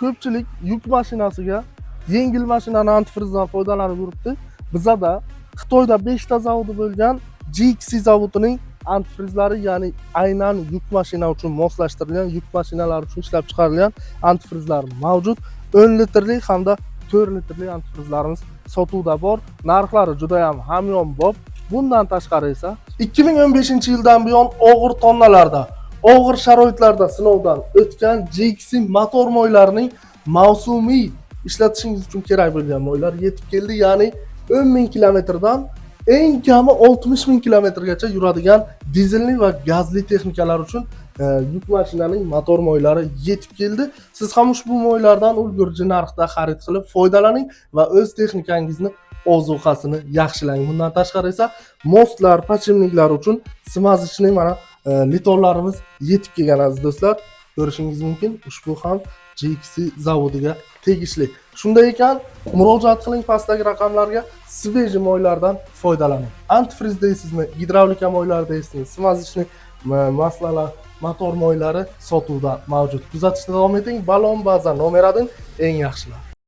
ko'pchilik yuk mashinasiga yengil mashinani antifrizdan foydalanib yuribdi. Bizada Xitoyda 5 ta zavodi bo'lgan GXC zavodining antifrizlari, ya'ni aynan yuk mashina uchun moslashtirilgan, yuk mashinalari uchun ishlab chiqarilgan antifrizlar mavjud. 10 litrlik hamda 4 litrlik antifrizlarimiz sotuvda bor. Narxlari juda ham hamyonbop. Bundan tashqari esa 2015-yildan buyon og'ir tonnalarda, og'ir sharoitlarda sinovdan o'tgan GXC motor mo'ylarining mavsumiy ishlatishingiz uchun kerak bo'lgan mo'ylar yetib keldi. Ya'ni 10 ming kilometrdan eng kami 60 ming kilometrgacha yuradigan dizelli va gazli texnikalar uchun yuk mashinaning motor mo'ylari yetib keldi. Siz ham ushbu mo'ylardan ulgurji narxda xarid qilib foydalaning va o'z texnikangizni ozuqasini yaxshilang. Bundan tashqari esa mostlar, podshipniklar uchun smazichning mana litorlarimiz yetib kelgan aziz do'stlar. Ko'rishingiz mumkin, ushbu ham GXC zavodiga tegishli. Shunday ekan, murojaat qiling pastdagi raqamlarga, sveji mo'ylardan foydalaning. Antifriz deysizmi, gidravlika mo'ylari deysizmi, smazichning maslalar, motor mo'ylari sotuvda mavjud. Kuzatishda davom eting. Balon baza nomeradan eng yaxshilar.